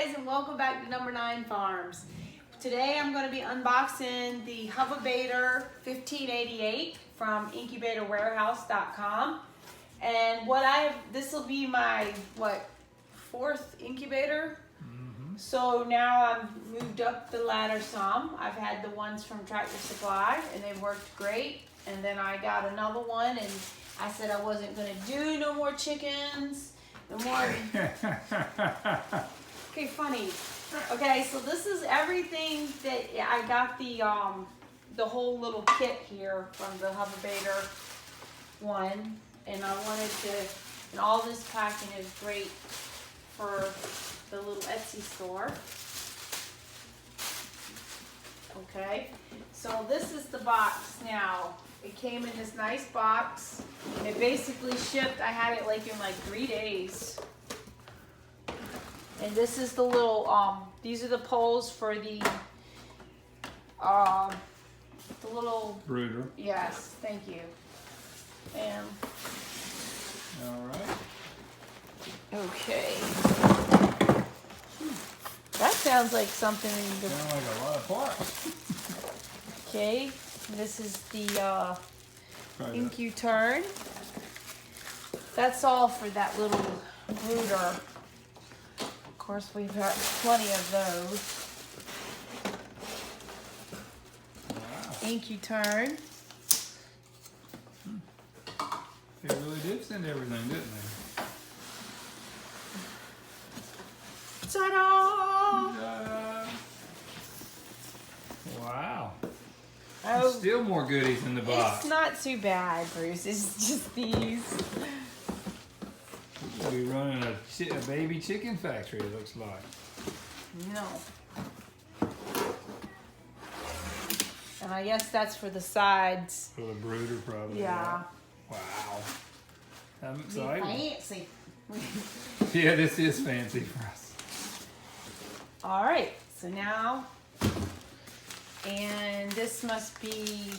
guys, and welcome back to Number 9 Farms. Today I'm going to be unboxing the Hova-Bator 1588 from incubatorwarehouse.com. And this will be my, fourth incubator? So now I've moved up the ladder some. I've had the ones from Tractor Supply and they worked great. And then I got another one and I said I wasn't going to do no more chickens. No more. Okay, funny. Okay, so this is everything that I got the whole little kit here from the Hova-Bator one. And I wanted to, and all this packing is great for the little Etsy store. Okay, so this is the box now. It came in this nice box. It basically shipped, I had it in 3 days. And this is the little, these are the poles for the little brooder. Yes, thank you. And all right. Okay. That sounds like something. Sounds like a lot of parts. Okay, this is the Incubator. That's all for that little brooder. Of course, we've got plenty of those. Wow. Incubator. They really did send everything, didn't they? Ta-da! Wow. Oh, still more goodies in the box. It's not too bad, Bruce. It's just these. We're running a baby chicken factory, it looks like. No. And I guess that's for the sides. For the brooder, probably. Yeah. Wow. I'm excited. Fancy. Yeah, this is fancy for us. All right, so now, and this must be,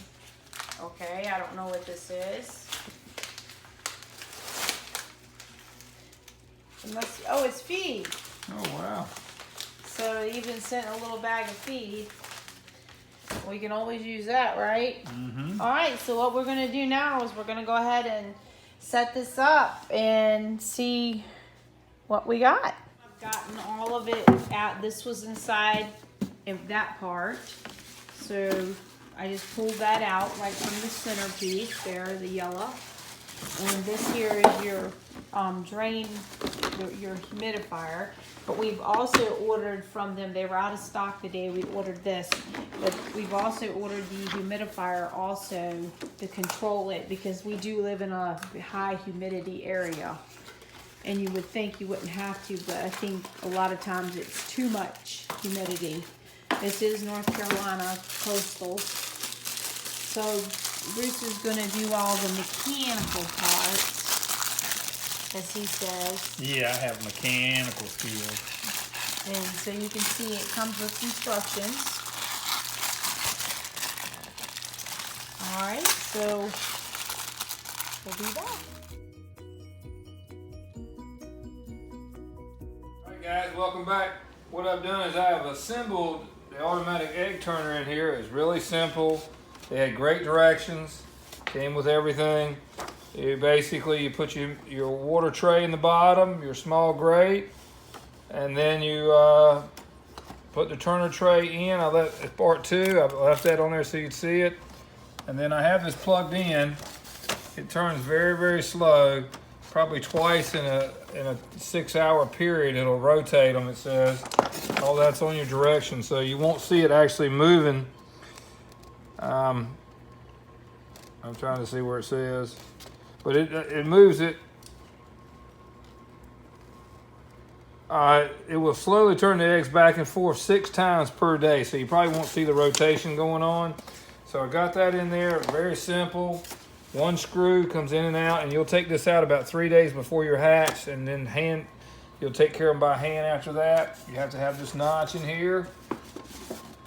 okay, I don't know what this is. It must, oh, it's feed. Oh, wow. So they even sent a little bag of feed. We can always use that, right? Mm-hmm. All right, so what we're gonna do now is we're gonna go ahead and set this up and see what we got. I've gotten all of it out. This was inside of that part. So I just pulled that out right from the centerpiece there, the yellow. And this here is your drain, your humidifier. But we've also ordered from them, they were out of stock the day we ordered this, but we've also ordered the humidifier also to control it because we do live in a high humidity area. And you would think you wouldn't have to, but I think a lot of times it's too much humidity. This is North Carolina coastal. So Bruce is gonna do all the mechanical parts, as he says. Yeah, I have mechanical skills. And so you can see it comes with instructions. Alright, so we'll do that. Alright guys, welcome back. What I've done is I have assembled the automatic egg turner in here. It's really simple. They had great directions. Came with everything. You put your water tray in the bottom, your small grate, and then you put the turner tray in. It's part 2. I left that on there so you'd see it. And then I have this plugged in. It turns very, very slow. Probably twice in a 6-hour period it'll rotate them, it says. All that's on your direction, so you won't see it actually moving. I'm trying to see where it says. But it moves it. It will slowly turn the eggs back and forth 6 times per day, so you probably won't see the rotation going on. So I got that in there, very simple. One screw comes in and out, and you'll take this out about 3 days before you're hatched, and then you'll take care of them by hand after that. You have to have this notch in here.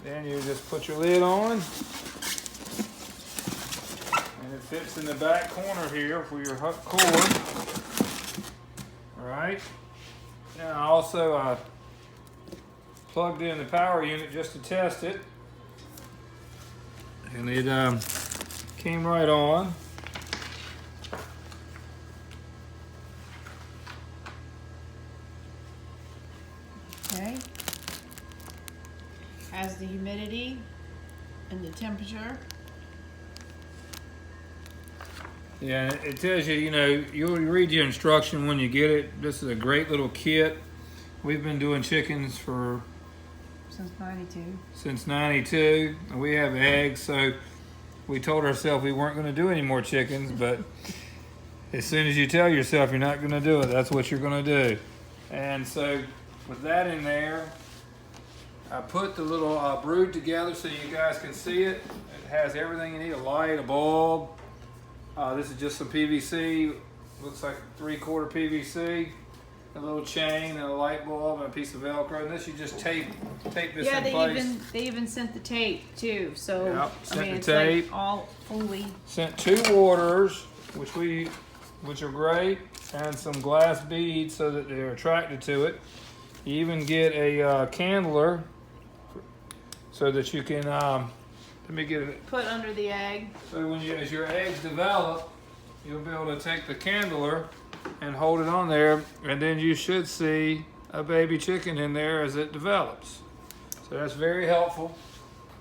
Then you just put your lid on. It fits in the back corner here for your cord. All right. Now also plugged in the power unit just to test it. And it came right on. Okay. Has the humidity and the temperature. Yeah, it tells you, you know, you'll read your instruction when you get it. This is a great little kit. We've been doing chickens for since 92. We have eggs, so we told ourselves we weren't going to do any more chickens, but as soon as you tell yourself you're not going to do it, that's what you're going to do. And so with that in there, I put the little brood together so you guys can see it. It has everything you need, a light, a bulb. This is just some PVC, looks like 3/4 PVC, a little chain and a light bulb and a piece of Velcro. And this you just tape this in place. Yeah, they even sent the tape too. So yep, I mean, the it's tape. like all fully. Sent 2 waters, which are great, and some glass beads so that they're attracted to it. You even get a candler so that you can. Let me get it. Put under the egg. So as your eggs develop, you'll be able to take the candler and hold it on there, and then you should see a baby chicken in there as it develops. So that's very helpful.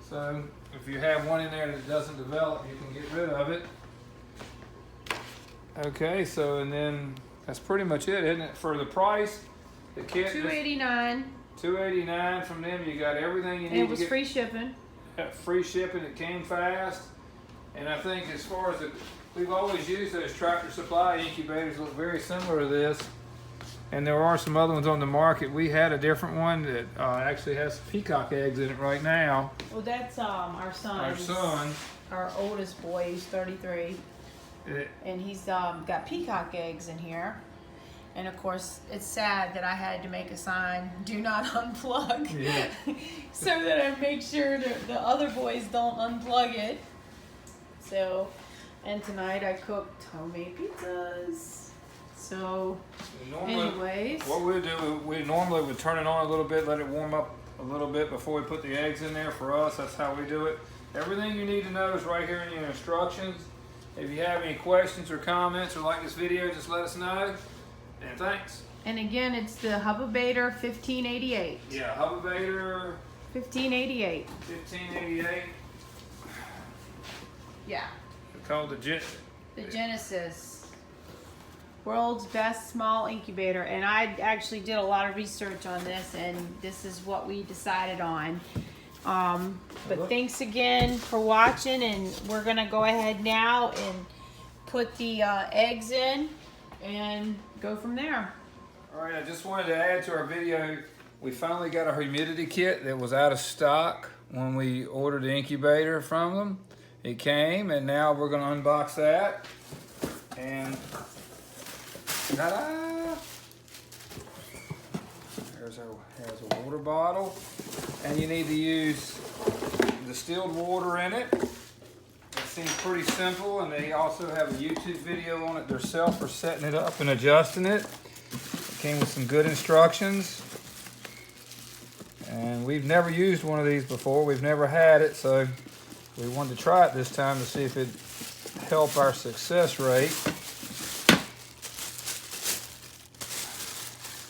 So if you have one in there that doesn't develop, you can get rid of it. Okay, so and then that's pretty much it, isn't it? For the price, the kit $289. $289 from them. You got everything you need. And it was free shipping. Free shipping. It came fast, and I think as far as we've always used those Tractor Supply incubators, look very similar to this, and there are some other ones on the market. We had a different one that actually has peacock eggs in it right now. Well, that's our son. Our son, our oldest boy, he's 33, and he's got peacock eggs in here. And of course, it's sad that I had to make a sign, do not unplug, yeah. so that I make sure that the other boys don't unplug it. So, and tonight I cooked homemade pizzas. So, anyways. What we do, we normally would turn it on a little bit, let it warm up a little bit before we put the eggs in there. For us, that's how we do it. Everything you need to know is right here in your instructions. If you have any questions or comments or like this video, just let us know. And thanks. And again, it's the Hova-Bator 1588. Yeah, Hova-Bator 1588. 1588. Yeah. It's called the Genesis. World's best small incubator. And I actually did a lot of research on this, and this is what we decided on. But thanks again for watching, and we're gonna go ahead now and put the eggs in and go from there. All right, I just wanted to add to our video, we finally got a humidity kit that was out of stock when we ordered the incubator from them. It came, and now we're going to unbox that. And ta-da! Here's a water bottle, and you need to use distilled water in it. It seems pretty simple, and they also have a YouTube video on it themselves for setting it up and adjusting it. It came with some good instructions, and we've never used one of these before. We've never had it, so we wanted to try it this time to see if it'd help our success rate.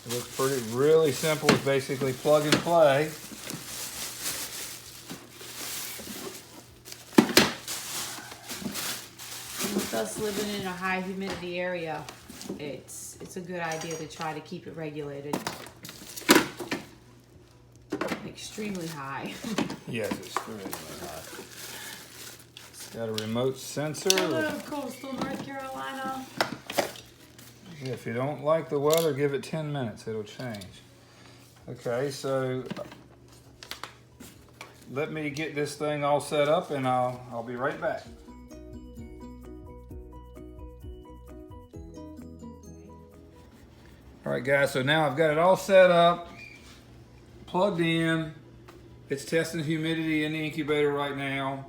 It looks really simple. It's basically plug and play. With us living in a high humidity area, it's a good idea to try to keep it regulated. Extremely high. Yes, extremely high. It's got a remote sensor. Hello, coastal North Carolina. If you don't like the weather, give it 10 minutes. It'll change. Okay, so let me get this thing all set up, and I'll be right back. All right, guys, so now I've got it all set up, plugged in. It's testing humidity in the incubator right now.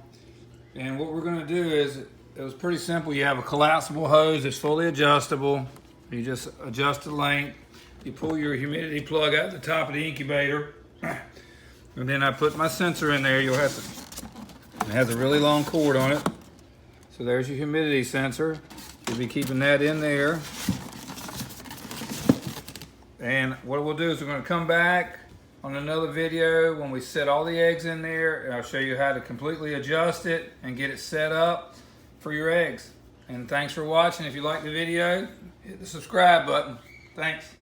And what we're gonna do is, it was pretty simple. You have a collapsible hose that's fully adjustable. You just adjust the length. You pull your humidity plug out the top of the incubator, And then I put my sensor in there. You'll have to, it has a really long cord on it. So there's your humidity sensor. You'll be keeping that in there. And what we'll do is we're going to come back on another video when we set all the eggs in there, and I'll show you how to completely adjust it and get it set up for your eggs. And thanks for watching. If you like the video, hit the subscribe button. Thanks.